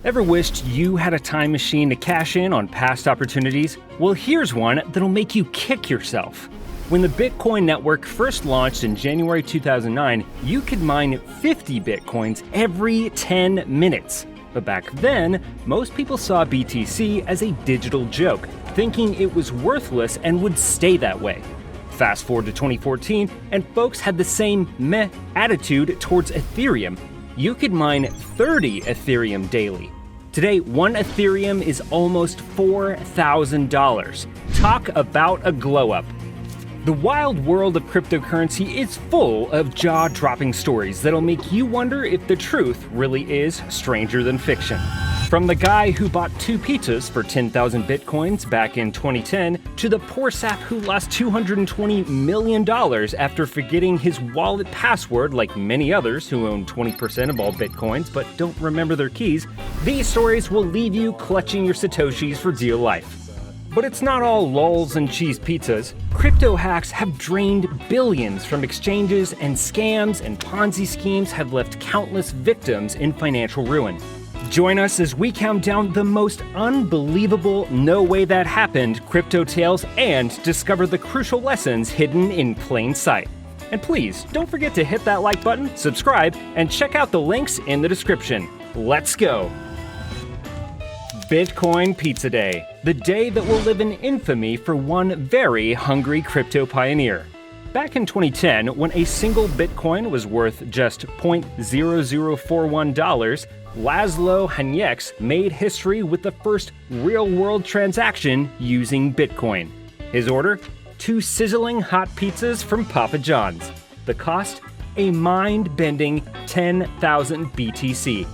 Ever wished you had a time machine to cash in on past opportunities? Well, here's one that'll make you kick yourself. When the Bitcoin network first launched in January 2009, you could mine 50 Bitcoins every 10 minutes. But back then, most people saw BTC as a digital joke, thinking it was worthless and would stay that way. Fast forward to 2014, and folks had the same meh attitude towards Ethereum. You could mine 30 Ethereum daily. Today, one Ethereum is almost $4,000. Talk about a glow-up. The wild world of cryptocurrency is full of jaw-dropping stories that'll make you wonder if the truth really is stranger than fiction. From the guy who bought 2 pizzas for 10,000 Bitcoins back in 2010, to the poor sap who lost $220 million after forgetting his wallet password like many others who own 20% of all Bitcoins but don't remember their keys, these stories will leave you clutching your Satoshis for dear life. But it's not all lulz and cheese pizzas. Crypto hacks have drained billions from exchanges, and scams and Ponzi schemes have left countless victims in financial ruin. Join us as we count down the most unbelievable no way that happened crypto tales and discover the crucial lessons hidden in plain sight. And please, don't forget to hit that like button, subscribe, and check out the links in the description. Let's go! Bitcoin Pizza Day, the day that will live in infamy for one very hungry crypto pioneer. Back in 2010, when a single Bitcoin was worth just $0.0041, Laszlo Hanyecz made history with the first real-world transaction using Bitcoin. His order? 2 sizzling hot pizzas from Papa John's. The cost? A mind-bending 10,000 BTC.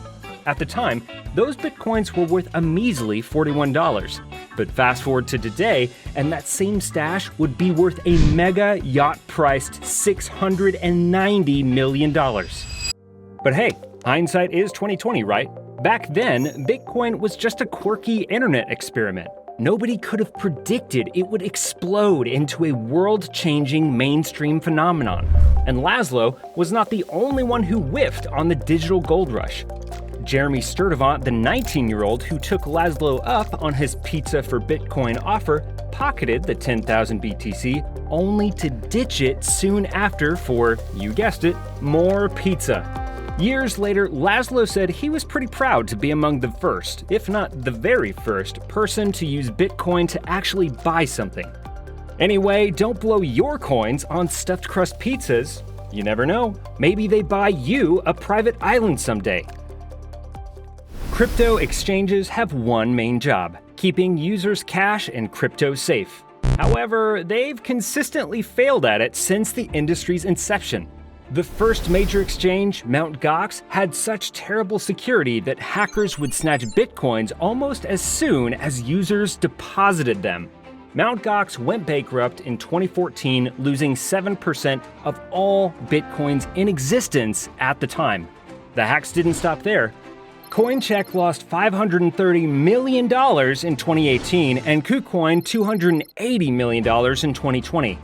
At the time, those Bitcoins were worth a measly $41. But fast forward to today, and that same stash would be worth a mega yacht-priced $690 million. But hey, hindsight is 2020, right? Back then, Bitcoin was just a quirky internet experiment. Nobody could have predicted it would explode into a world-changing mainstream phenomenon. And Laszlo was not the only one who whiffed on the digital gold rush. Jeremy Sturdivant, the 19-year-old who took Laszlo up on his pizza for Bitcoin offer, pocketed the 10,000 BTC, only to ditch it soon after for, you guessed it, more pizza. Years later, Laszlo said he was pretty proud to be among the first, if not the very first, person to use Bitcoin to actually buy something. Anyway, don't blow your coins on stuffed crust pizzas. You never know, maybe they buy you a private island someday. Crypto exchanges have one main job: keeping users' cash and crypto safe. However, they've consistently failed at it since the industry's inception. The first major exchange, Mt. Gox, had such terrible security that hackers would snatch Bitcoins almost as soon as users deposited them. Mt. Gox went bankrupt in 2014, losing 7% of all Bitcoins in existence at the time. The hacks didn't stop there. Coincheck lost $530 million in 2018 and KuCoin $280 million in 2020.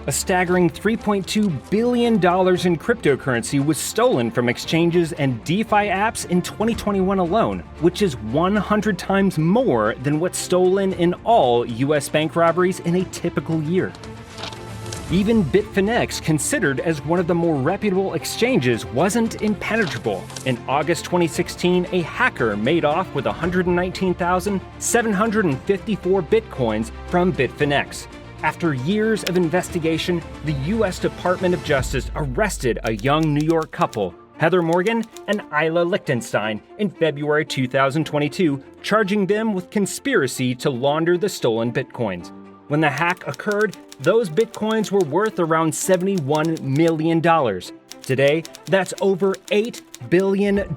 A staggering $3.2 billion in cryptocurrency was stolen from exchanges and DeFi apps in 2021 alone, which is 100 times more than what's stolen in all US bank robberies in a typical year. Even Bitfinex, considered as one of the more reputable exchanges, wasn't impenetrable. In August 2016, a hacker made off with 119,754 Bitcoins from Bitfinex. After years of investigation, the U.S. Department of Justice arrested a young New York couple, Heather Morgan and Isla Lichtenstein, in February 2022, charging them with conspiracy to launder the stolen Bitcoins. When the hack occurred, those Bitcoins were worth around $71 million. Today, that's over $8 billion.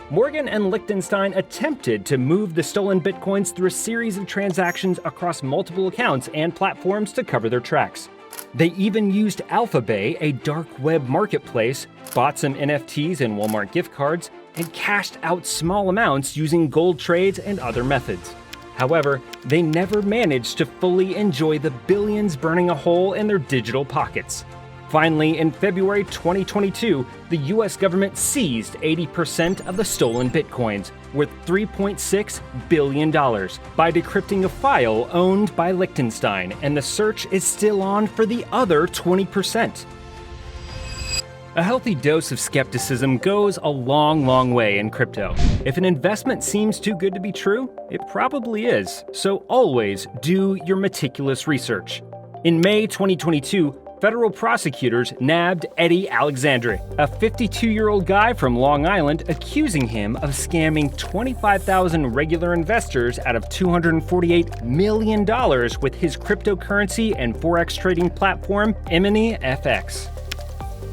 Morgan and Lichtenstein attempted to move the stolen Bitcoins through a series of transactions across multiple accounts and platforms to cover their tracks. They even used Alphabay, a dark web marketplace, bought some NFTs and Walmart gift cards, and cashed out small amounts using gold trades and other methods. However, they never managed to fully enjoy the billions burning a hole in their digital pockets. Finally, in February 2022, the US government seized 80% of the stolen bitcoins, worth $3.6 billion, by decrypting a file owned by Liechtenstein, and the search is still on for the other 20%. A healthy dose of skepticism goes a long way in crypto. If an investment seems too good to be true, it probably is, so always do your meticulous research. In May 2022, federal prosecutors nabbed Eddie Alexandre, a 52-year-old guy from Long Island, accusing him of scamming 25,000 regular investors out of $248 million with his cryptocurrency and forex trading platform, FX.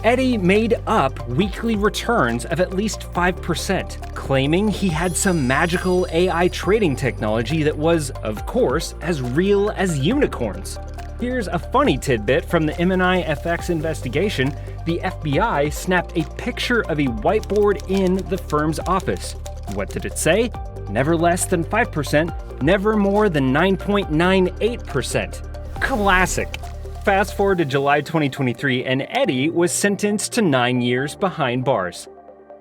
Eddie made up weekly returns of at least 5%, claiming he had some magical AI trading technology that was, of course, as real as unicorns. Here's a funny tidbit from the FX investigation. The FBI snapped a picture of a whiteboard in the firm's office. What did it say? Never less than 5%, never more than 9.98%. Classic. Fast forward to July 2023, and Eddie was sentenced to 9 years behind bars.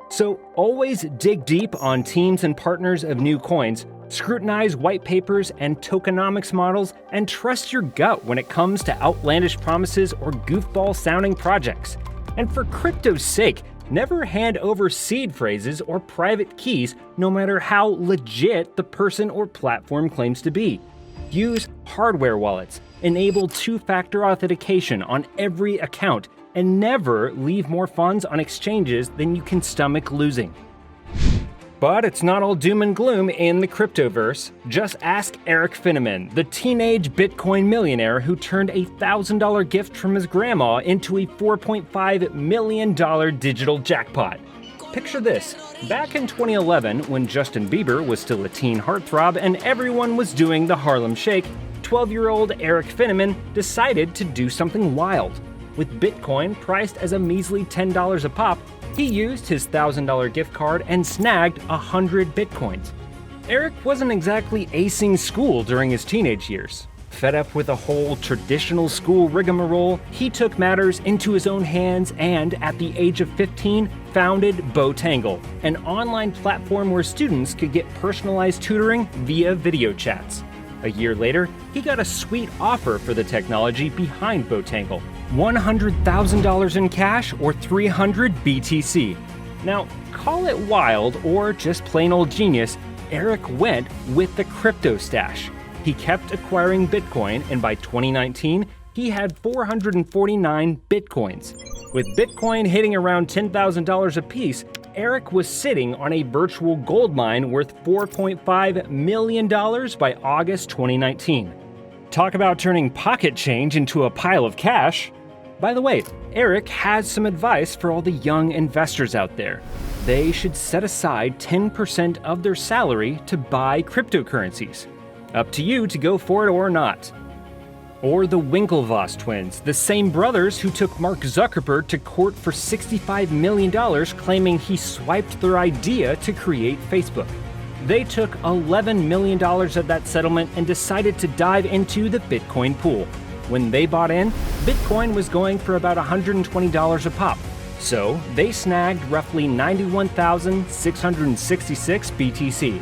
So always dig deep on teams and partners of new coins, scrutinize white papers and tokenomics models, and trust your gut when it comes to outlandish promises or goofball-sounding projects. And for crypto's sake, never hand over seed phrases or private keys, no matter how legit the person or platform claims to be. Use hardware wallets, enable two-factor authentication on every account, and never leave more funds on exchanges than you can stomach losing. But it's not all doom and gloom in the cryptoverse. Just ask Eric Finneman, the teenage Bitcoin millionaire who turned a $1,000 gift from his grandma into a $4.5 million digital jackpot. Picture this, back in 2011, when Justin Bieber was still a teen heartthrob and everyone was doing the Harlem Shake, 12-year-old Eric Finneman decided to do something wild. With Bitcoin priced as a measly $10 a pop, he used his $1,000 gift card and snagged 100 Bitcoins. Eric wasn't exactly acing school during his teenage years. Fed up with the whole traditional school rigmarole, he took matters into his own hands and, at the age of 15, founded Botangle, an online platform where students could get personalized tutoring via video chats. A year later, he got a sweet offer for the technology behind Botangle, $100,000 in cash or 300 BTC. Now, call it wild or just plain old genius, Eric went with the crypto stash. He kept acquiring Bitcoin, and by 2019, he had 449 Bitcoins. With Bitcoin hitting around $10,000 a piece, Eric was sitting on a virtual gold mine worth $4.5 million by August 2019. Talk about turning pocket change into a pile of cash. By the way, Eric has some advice for all the young investors out there. They should set aside 10% of their salary to buy cryptocurrencies. Up to you to go for it or not. Or the Winklevoss twins, the same brothers who took Mark Zuckerberg to court for $65 million, claiming he swiped their idea to create Facebook. They took $11 million of that settlement and decided to dive into the Bitcoin pool. When they bought in, Bitcoin was going for about $120 a pop. So they snagged roughly 91,666 BTC.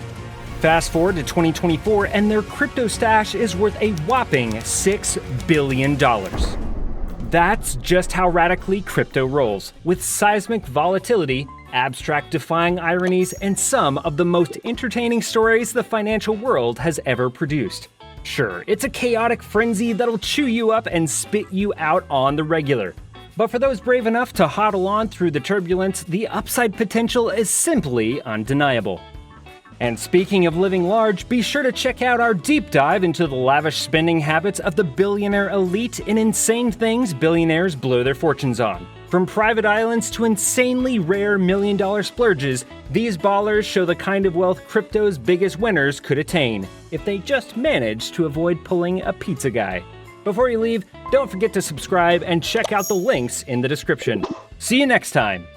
Fast forward to 2024, and their crypto stash is worth a whopping $6 billion. That's just how radically crypto rolls, with seismic volatility, abstract-defying ironies, and some of the most entertaining stories the financial world has ever produced. Sure, it's a chaotic frenzy that'll chew you up and spit you out on the regular. But for those brave enough to hodl on through the turbulence, the upside potential is simply undeniable. And speaking of living large, be sure to check out our deep dive into the lavish spending habits of the billionaire elite and insane things billionaires blow their fortunes on. From private islands to insanely rare million-dollar splurges, these ballers show the kind of wealth crypto's biggest winners could attain, if they just managed to avoid pulling a pizza guy. Before you leave, don't forget to subscribe and check out the links in the description. See you next time!